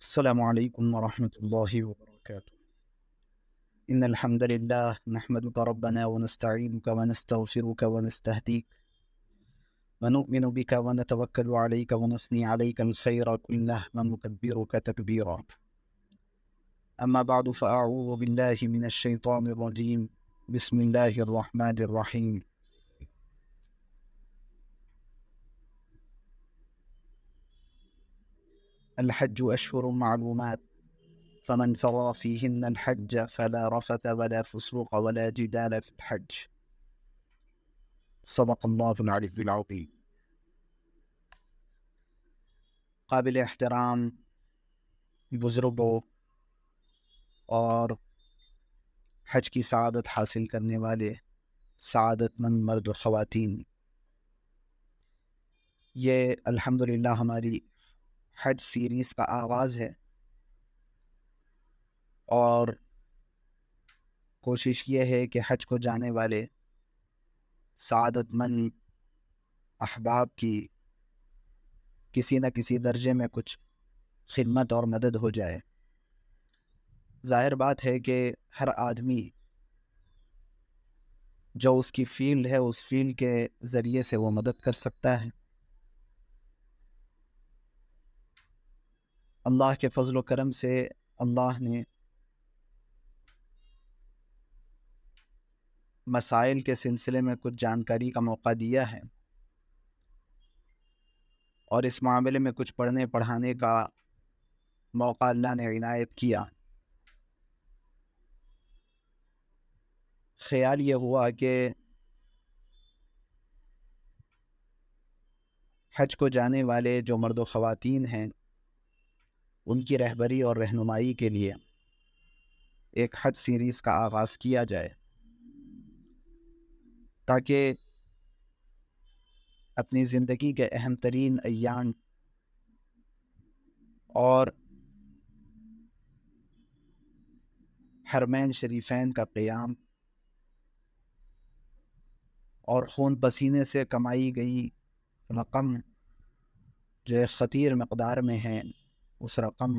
السلام عليكم ورحمة الله وبركاته. إن الحمد لله نحمدك ربنا ونستعينك ونستغفرك ونستهديك ونؤمن بك ونتوكل عليك ونثني عليك الخير كله ونكبرك تكبيرا. أما بعد فأعوذ بالله من الشيطان الرجيم. بسم الله الرحمن الرحيم. الحج أشهر معلومات فمن فرض فيهن الحج فلا رفث ولا فسوق ولا جدال في الحج. صدق اللہ العلی العظیم. قابل احترام بزرگوں اور حج کی سعادت حاصل کرنے والے سعادت مند مرد و خواتین، یہ الحمدللہ ہماری حج سیریز کا آغاز ہے، اور کوشش یہ ہے کہ حج کو جانے والے سعادت مند احباب کی کسی نہ کسی درجے میں کچھ خدمت اور مدد ہو جائے. ظاہر بات ہے کہ ہر آدمی جو اس کی فیلڈ ہے اس فیلڈ کے ذریعے سے وہ مدد کر سکتا ہے. اللہ کے فضل و کرم سے اللہ نے مسائل کے سلسلے میں کچھ جانکاری کا موقع دیا ہے، اور اس معاملے میں کچھ پڑھنے پڑھانے کا موقع اللہ نے عنایت کیا. خیال یہ ہوا کہ حج کو جانے والے جو مرد و خواتین ہیں ان کی رہبری اور رہنمائی کے لیے ایک حج سیریز کا آغاز کیا جائے، تاکہ اپنی زندگی کے اہم ترین ایام اور حرمین شریفین کا قیام اور خون پسینے سے کمائی گئی رقم جو ایک خطیر مقدار میں ہے، اس رقم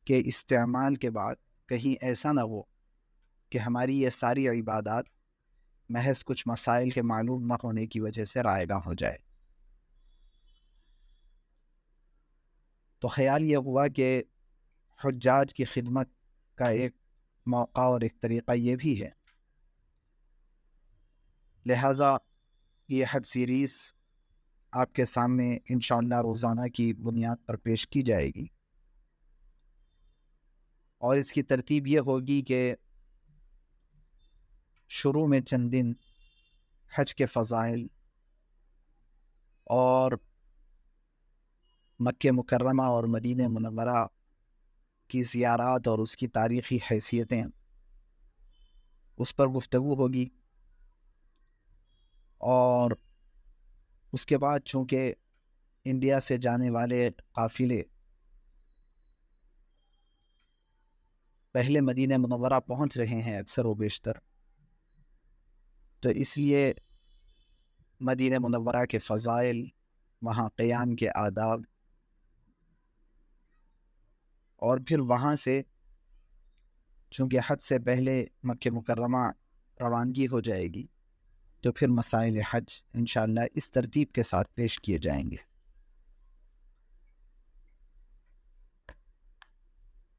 کے استعمال کے بعد کہیں ایسا نہ ہو کہ ہماری یہ ساری عبادات محض کچھ مسائل کے معلوم نہ ہونے کی وجہ سے رائگاں ہو جائے. تو خیال یہ ہوا کہ حجاج کی خدمت کا ایک موقع اور ایک طریقہ یہ بھی ہے، لہٰذا یہ حج سیریز آپ کے سامنے انشاءاللہ روزانہ کی بنیاد پر پیش کی جائے گی، اور اس کی ترتیب یہ ہوگی کہ شروع میں چند دن حج کے فضائل اور مکہ مکرمہ اور مدینہ منورہ کی زیارات اور اس کی تاریخی حیثیتیں، اس پر گفتگو ہوگی. اور اس کے بعد چونکہ انڈیا سے جانے والے قافلے پہلے مدینہ منورہ پہنچ رہے ہیں اکثر و بیشتر، تو اس لیے مدینہ منورہ کے فضائل، وہاں قیام کے آداب، اور پھر وہاں سے چونکہ حج سے پہلے مکہ مکرمہ روانگی ہو جائے گی، تو پھر مسائل حج انشاءاللہ اس ترتیب کے ساتھ پیش کیے جائیں گے.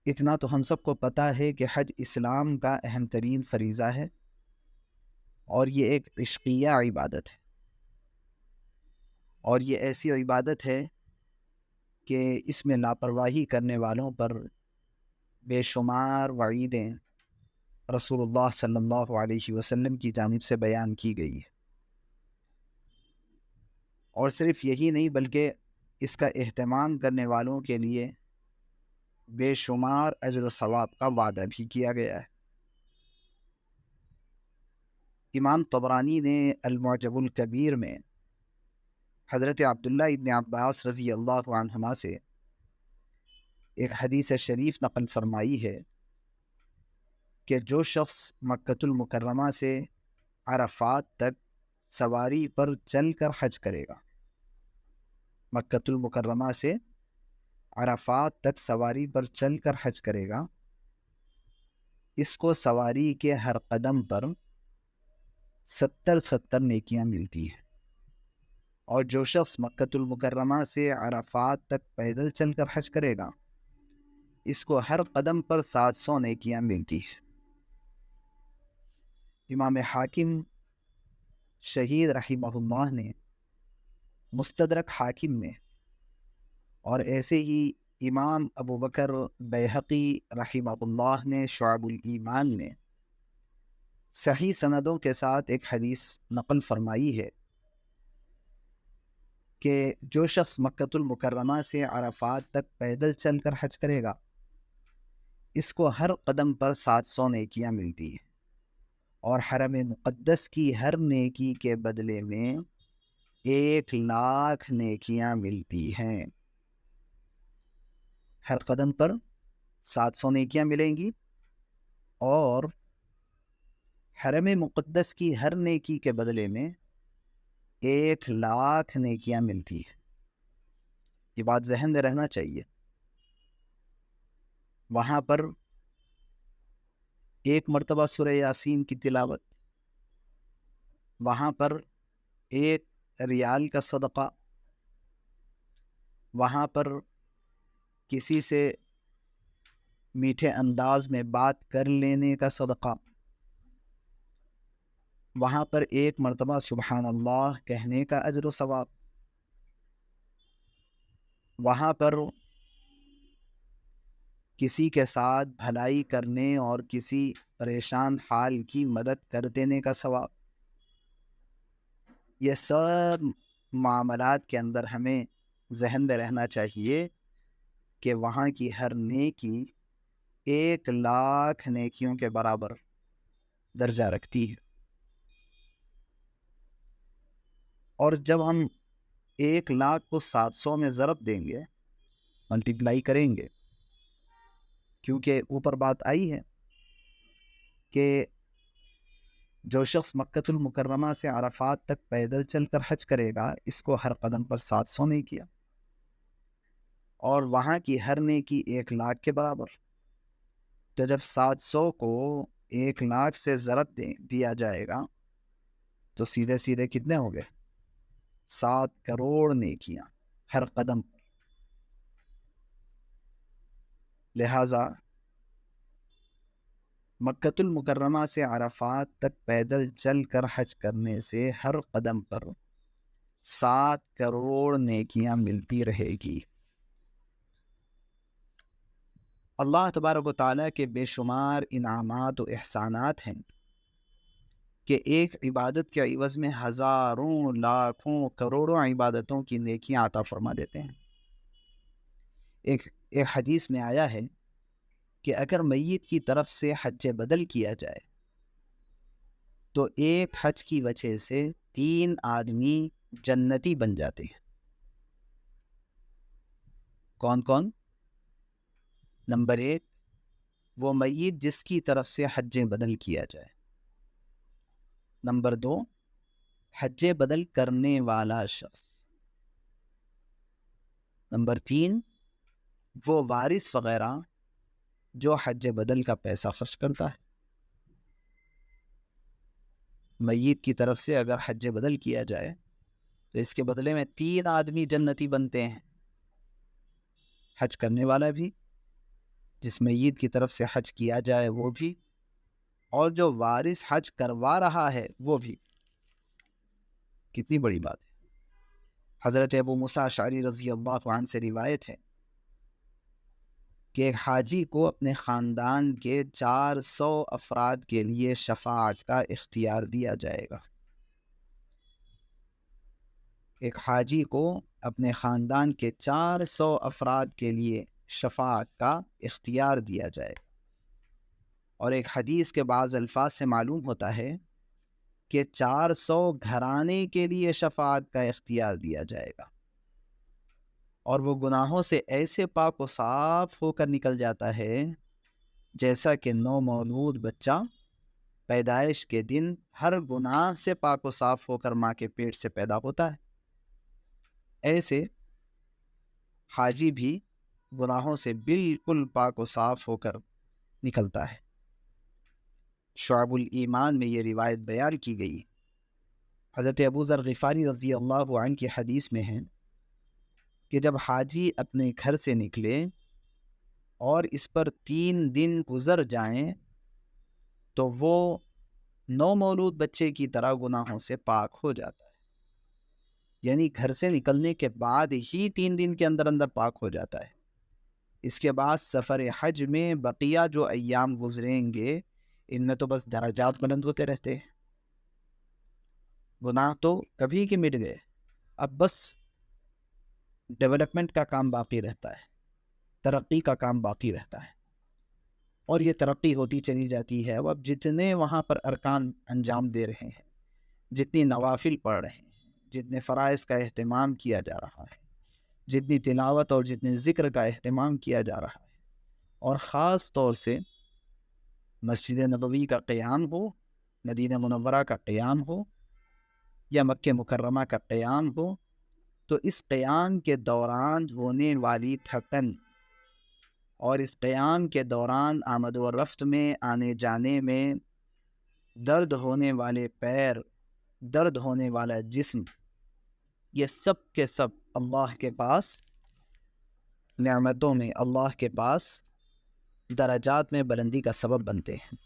اتنا تو ہم سب کو پتہ ہے کہ حج اسلام کا اہم ترین فریضہ ہے، اور یہ ایک عشقیہ عبادت ہے، اور یہ ایسی عبادت ہے کہ اس میں لاپرواہی کرنے والوں پر بے شمار وعیدیں رسول اللہ صلی اللہ علیہ وسلم کی جانب سے بیان کی گئی ہے. اور صرف یہی نہیں بلکہ اس کا اہتمام کرنے والوں کے لیے بے شمار اجر و ثواب کا وعدہ بھی کیا گیا ہے. امام طبرانی نے المعجم الکبیر میں حضرت عبداللہ ابن عباس رضی اللہ عنہما سے ایک حدیث شریف نقل فرمائی ہے کہ جو شخص مکۃ المکرمہ سے عرفات تک سواری پر چل کر حج کرے گا، مکۃ المکرمہ سے عرفات تک سواری پر چل کر حج کرے گا، اس کو سواری کے ہر قدم پر 70 نیکیاں ملتی ہیں، اور جو شخص مکۃ المکرمہ سے عرفات تک پیدل چل کر حج کرے گا، اس کو ہر قدم پر 700 نیکیاں ملتی ہیں۔ امام حاکم شہید رحمہ اللہ نے مستدرک حاکم میں، اور ایسے ہی امام ابو بکر بیہقی رحمہ اللہ نے شعب الایمان میں صحیح سندوں کے ساتھ ایک حدیث نقل فرمائی ہے کہ جو شخص مکۃ المکرمہ سے عرفات تک پیدل چل کر حج کرے گا، اس کو ہر قدم پر 700 نیکیاں ملتی ہیں، اور حرم مقدس کی ہر نیکی کے بدلے میں 1,00,000 نیکیاں ملتی ہیں۔ ہر قدم پر 700 نیکیاں ملیں گی، اور حرم مقدس کی ہر نیکی کے بدلے میں 1,00,000 نیکیاں ملتی ہیں۔ یہ بات ذہن میں رہنا چاہیے۔ وہاں پر ایک مرتبہ سورہ یاسین کی تلاوت، وہاں پر 1 ریال کا صدقہ، وہاں پر کسی سے میٹھے انداز میں بات کر لینے کا صدقہ، وہاں پر 1 مرتبہ سبحان اللہ کہنے کا اجر و ثواب، وہاں پر کسی کے ساتھ بھلائی کرنے اور کسی پریشان حال کی مدد کر دینے کا ثواب۔ یہ سب معاملات کے اندر ہمیں ذہن میں رہنا چاہیے کہ وہاں کی ہر نیکی 1,00,000 نیکیوں کے برابر درجہ رکھتی ہے۔ اور جب ہم 1,00,000 کو 700 میں ضرب دیں گے، ملٹیپلائی کریں گے، کیونکہ اوپر بات آئی ہے کہ جو شخص مکۃ المکرمہ سے عرفات تک پیدل چل کر حج کرے گا، اس کو ہر قدم پر 700 نیکیاں، اور وہاں کی ہر نیکی 1,00,000 کے برابر۔ تو جب 700 کو 1,00,000 سے ضرب دیا جائے گا تو سیدھے سیدھے کتنے ہو گئے؟ 7 کروڑ نیکیاں ہر قدم پر۔ لہٰذا مکۃ المکرمہ سے عرفات تک پیدل چل کر حج کرنے سے ہر قدم پر 7 کروڑ نیکیاں ملتی رہے گی۔ اللہ تبارک و تعالیٰ کے بے شمار انعامات و احسانات ہیں کہ ایک عبادت کے عوض میں ہزاروں، لاکھوں، کروڑوں عبادتوں کی نیکیاں عطا فرما دیتے ہیں۔ ایک حدیث میں آیا ہے کہ اگر میت کی طرف سے حج بدل کیا جائے تو ایک حج کی وجہ سے 3 آدمی جنتی بن جاتے ہیں۔ کون کون؟ نمبر 1، وہ میت جس کی طرف سے حج بدل کیا جائے۔ نمبر 2، حج بدل کرنے والا شخص۔ نمبر 3، وہ وارث وغیرہ جو حج بدل کا پیسہ خرچ کرتا ہے۔ میت کی طرف سے اگر حج بدل کیا جائے تو اس کے بدلے میں 3 آدمی جنتی بنتے ہیں، حج کرنے والا بھی، جس میت کی طرف سے حج کیا جائے وہ بھی، اور جو وارث حج کروا رہا ہے وہ بھی۔ کتنی بڑی بات ہے۔ حضرت ابو موسیٰ اشعری رضی اللہ عنہ سے روایت ہے کہ ایک حاجی کو اپنے خاندان کے 400 افراد کے لیے شفاعت کا اختیار دیا جائے گا۔ ایک حاجی کو اپنے خاندان کے 400 افراد کے لیے شفاعت کا اختیار دیا جائے گا۔ اور ایک حدیث کے بعض الفاظ سے معلوم ہوتا ہے کہ 400 گھرانے کے لیے شفاعت کا اختیار دیا جائے گا، اور وہ گناہوں سے ایسے پاک و صاف ہو کر نکل جاتا ہے جیسا کہ نو مولود بچہ پیدائش کے دن ہر گناہ سے پاک و صاف ہو کر ماں کے پیٹ سے پیدا ہوتا ہے۔ ایسے حاجی بھی گناہوں سے بالکل پاک و صاف ہو کر نکلتا ہے۔ شعب الایمان میں یہ روایت بیان کی گئی۔ حضرت ابو ذر غفاری رضی اللہ عنہ کی حدیث میں ہے کہ جب حاجی اپنے گھر سے نکلے اور اس پر 3 دن گزر جائیں تو وہ نو مولود بچے کی طرح گناہوں سے پاک ہو جاتا ہے۔ یعنی گھر سے نکلنے کے بعد ہی 3 دن کے اندر اندر پاک ہو جاتا ہے۔ اس کے بعد سفر حج میں بقیہ جو ایام گزریں گے ان میں تو بس درجات بلند ہوتے رہتے ہیں۔ گناہ تو کبھی کے مٹ گئے، اب بس ڈیولپمنٹ کا کام باقی رہتا ہے، ترقی کا کام باقی رہتا ہے، اور یہ ترقی ہوتی چلی جاتی ہے۔ اب جتنے وہاں پر ارکان انجام دے رہے ہیں، جتنی نوافل پڑھ رہے ہیں، جتنے فرائض کا اہتمام کیا جا رہا ہے، جتنی تلاوت اور جتنے ذکر کا اہتمام کیا جا رہا ہے، اور خاص طور سے مسجد نبوی کا قیام ہو، مدینہ منورہ کا قیام ہو یا مکہ مکرمہ کا قیام ہو، تو اس قیام کے دوران ہونے والی تھکن اور اس قیام کے دوران آمد و رفت میں آنے جانے میں درد ہونے والے پیر، درد ہونے والا جسم، یہ سب کے سب اللہ کے پاس نعمتوں میں، اللہ کے پاس درجات میں بلندی کا سبب بنتے ہیں۔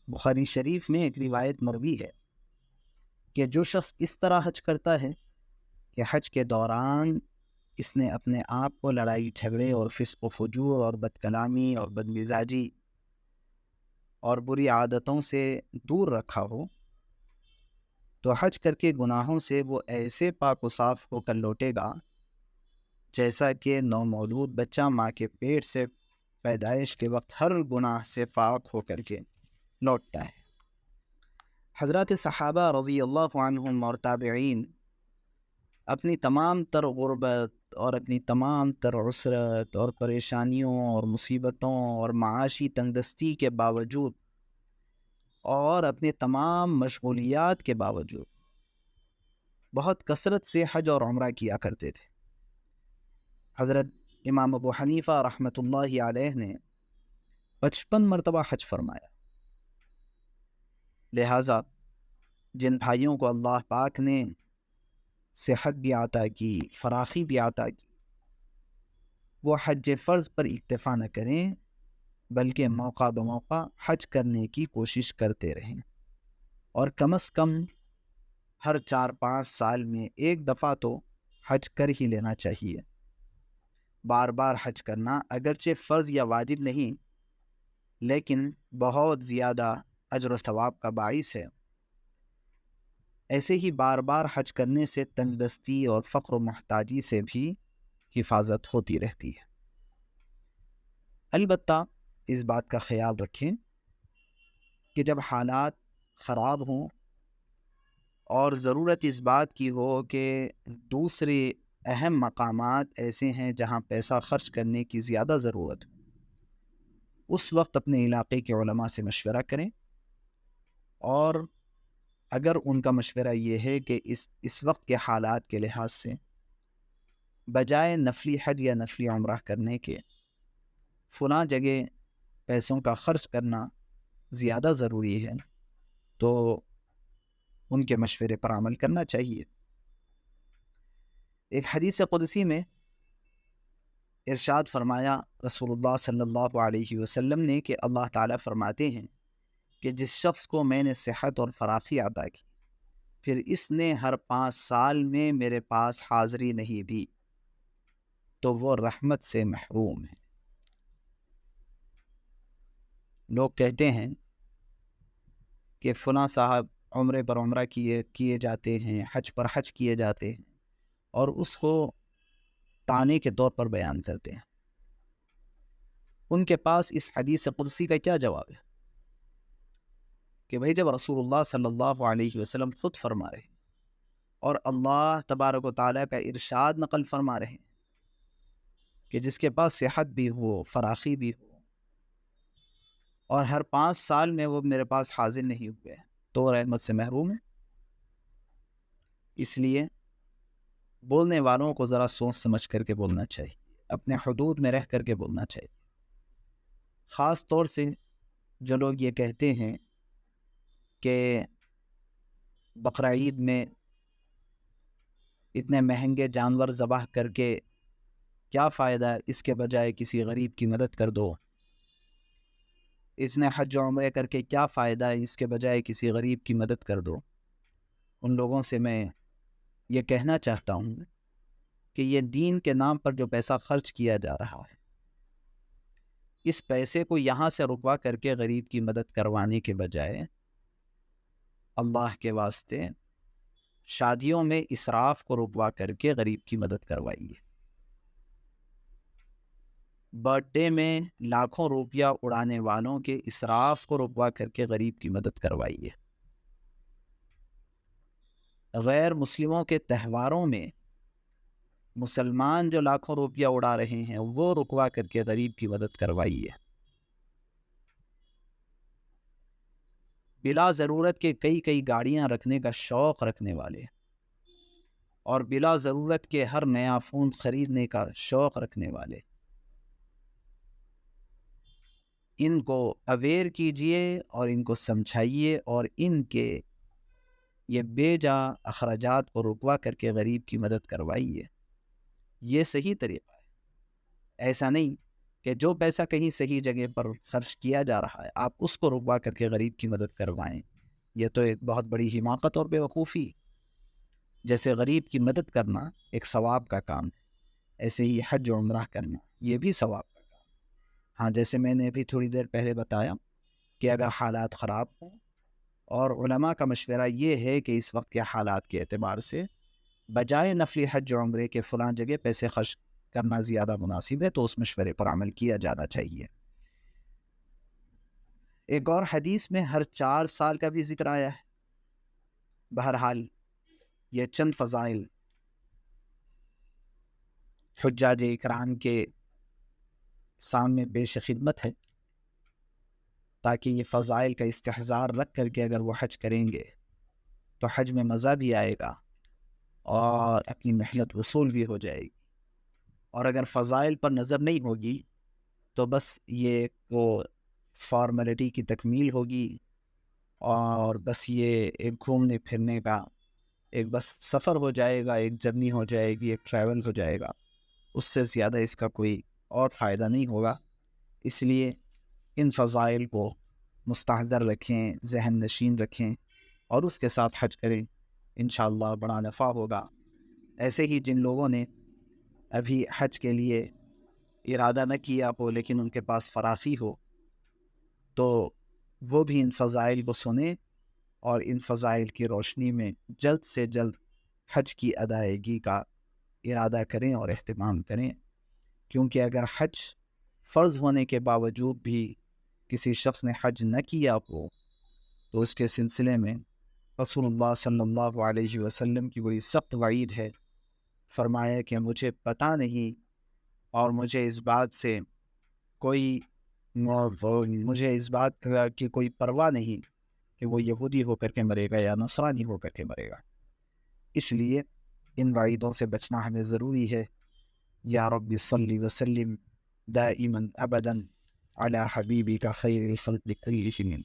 بخاری شریف میں ایک روایت مروی ہے کہ جو شخص اس طرح حج کرتا ہے کہ حج کے دوران اس نے اپنے آپ کو لڑائی جھگڑے اور فسق و فجور اور بد کلامی اور بد مزاجی اور بری عادتوں سے دور رکھا ہو، تو حج کر کے گناہوں سے وہ ایسے پاک و صاف ہو کر لوٹے گا جیسا کہ نومولود بچہ ماں کے پیٹ سے پیدائش کے وقت ہر گناہ سے پاک ہو کر کے لوٹتا ہے۔ حضرات صحابہ رضی اللہ عنہم اور تابعین اپنی تمام تر غربت اور اپنی تمام تر عسرت اور پریشانیوں اور مصیبتوں اور معاشی تنگدستی کے باوجود اور اپنے تمام مشغولیات کے باوجود بہت کثرت سے حج اور عمرہ کیا کرتے تھے۔ حضرت امام ابو حنیفہ رحمۃ اللہ علیہ نے 55 مرتبہ حج فرمایا۔ لہٰذا جن بھائیوں کو اللہ پاک نے صحت بھی عطا کی، فراخی بھی عطا کی، وہ حج فرض پر اکتفا نہ کریں بلکہ موقع بموقع حج کرنے کی کوشش کرتے رہیں، اور کم از کم ہر 4-5 سال میں ایک دفعہ تو حج کر ہی لینا چاہیے۔ بار بار حج کرنا اگرچہ فرض یا واجب نہیں، لیکن بہت زیادہ اجر و ثواب کا باعث ہے۔ ایسے ہی بار بار حج کرنے سے تنگدستی اور فقر و محتاجی سے بھی حفاظت ہوتی رہتی ہے۔ البتہ اس بات کا خیال رکھیں کہ جب حالات خراب ہوں اور ضرورت اس بات کی ہو کہ دوسرے اہم مقامات ایسے ہیں جہاں پیسہ خرچ کرنے کی زیادہ ضرورت ہو، اس وقت اپنے علاقے کے علماء سے مشورہ کریں، اور اگر ان کا مشورہ یہ ہے کہ اس وقت کے حالات کے لحاظ سے بجائے نفلی حج یا نفلی عمرہ کرنے کے فلاں جگہ پیسوں کا خرچ کرنا زیادہ ضروری ہے، تو ان کے مشورے پر عمل کرنا چاہیے۔ ایک حدیث قدسی میں ارشاد فرمایا رسول اللہ صلی اللہ علیہ وسلم نے کہ اللہ تعالیٰ فرماتے ہیں کہ جس شخص کو میں نے صحت اور فراخی عطا کی، پھر اس نے ہر 5 سال میں میرے پاس حاضری نہیں دی، تو وہ رحمت سے محروم ہے۔ لوگ کہتے ہیں کہ فلاں صاحب عمرے پر عمرہ کیے جاتے ہیں، حج پر حج کیے جاتے ہیں، اور اس کو طعنے کے طور پر بیان کرتے ہیں۔ ان کے پاس اس حدیث قدسی کا کیا جواب ہے کہ بھئی جب رسول اللہ صلی اللہ علیہ وسلم خود فرما رہے ہیں اور اللہ تبارک و تعالیٰ کا ارشاد نقل فرما رہے ہیں کہ جس کے پاس صحت بھی ہو، فراخی بھی ہو، اور ہر 5 سال میں وہ میرے پاس حاضر نہیں ہوئے، تو وہ رحمت سے محروم ہے۔ اس لیے بولنے والوں کو ذرا سوچ سمجھ کر کے بولنا چاہیے۔ اپنے حدود میں رہ کر کے بولنا چاہیے. خاص طور سے جو لوگ یہ کہتے ہیں کہ بقرہ عید میں اتنے مہنگے جانور ذبح کر کے کیا فائدہ، اس کے بجائے کسی غریب کی مدد کر دو. اس نے حج و عمرے کر کے کیا فائدہ، اس کے بجائے کسی غریب کی مدد کر دو. ان لوگوں سے میں یہ کہنا چاہتا ہوں کہ یہ دین کے نام پر جو پیسہ خرچ کیا جا رہا ہے، اس پیسے کو یہاں سے رکوا کر کے غریب کی مدد کروانے کے بجائے اللہ کے واسطے شادیوں میں اسراف کو رکوا کر کے غریب کی مدد کروائیے. برتھ ڈے میں لاکھوں روپیہ اڑانے والوں کے اسراف کو رکوا کر کے غریب کی مدد کروائیے. غیر مسلموں کے تہواروں میں مسلمان جو لاکھوں روپیہ اڑا رہے ہیں وہ رکوا کر کے غریب کی مدد کروائیے. بلا ضرورت کے کئی گاڑیاں رکھنے کا شوق رکھنے والے اور بلا ضرورت کے ہر نیا فون خریدنے کا شوق رکھنے والے، ان کو اویئر کیجئے اور ان کو سمجھائیے اور ان کے یہ بے جا اخراجات کو رکوا کر کے غریب کی مدد کروائیے. یہ صحیح طریقہ ہے. ایسا نہیں کہ جو پیسہ کہیں صحیح جگہ پر خرچ کیا جا رہا ہے آپ اس کو رکوا کر کے غریب کی مدد کروائیں. یہ تو ایک بہت بڑی حماقت اور بیوقوفی. جیسے غریب کی مدد کرنا ایک ثواب کا کام ہے، ایسے ہی حج و عمرہ کرنا یہ بھی ثواب کا کام. ہاں، جیسے میں نے ابھی تھوڑی دیر پہلے بتایا کہ اگر حالات خراب ہوں، اور علماء کا مشورہ یہ ہے کہ اس وقت کے حالات کے اعتبار سے بجائے نفلی حج و عمرے کے فلاں جگہ پیسے خرچ کرنا زیادہ مناسب ہے، تو اس مشورے پر عمل کیا جانا چاہیے. ایک اور حدیث میں ہر 4 سال کا بھی ذکر آیا ہے. بہرحال یہ چند فضائل حجاج اکرام کے سامنے پیش خدمت ہے، تاکہ یہ فضائل کا استحضار رکھ کر کے اگر وہ حج کریں گے تو حج میں مزہ بھی آئے گا اور اپنی محنت وصول بھی ہو جائے گی. اور اگر فضائل پر نظر نہیں ہوگی تو بس یہ وہ فارمیلٹی کی تکمیل ہوگی، اور بس یہ ایک گھومنے پھرنے کا ایک بس سفر ہو جائے گا، ایک جرنی ہو جائے گی، ایک ٹریول ہو جائے گا. اس سے زیادہ اس کا کوئی اور فائدہ نہیں ہوگا. اس لیے ان فضائل کو مستحضر رکھیں، ذہن نشین رکھیں اور اس کے ساتھ حج کریں. انشاءاللہ بڑا نفع ہوگا. ایسے ہی جن لوگوں نے ابھی حج کے لیے ارادہ نہ کیا ہو لیکن ان کے پاس فراخی ہو، تو وہ بھی ان فضائل کو سنیں اور ان فضائل کی روشنی میں جلد سے جلد حج کی ادائیگی کا ارادہ کریں اور اہتمام کریں. کیونکہ اگر حج فرض ہونے کے باوجود بھی کسی شخص نے حج نہ کیا ہو تو اس کے سلسلے میں رسول اللہ صلی اللہ علیہ وسلم کی بڑی سخت وعید ہے. فرمایا کہ مجھے پتہ نہیں اور مجھے اس بات سے کوئی کی کوئی پرواہ نہیں کہ وہ یہودی ہو کر کے مرے گا یا نصرانی ہو کر کے مرے گا. اس لیے ان وعیدوں سے بچنا ہمیں ضروری ہے. یا رب صلی وسلم دائما ابدا علی حبیبک خیر الخلق کلہم.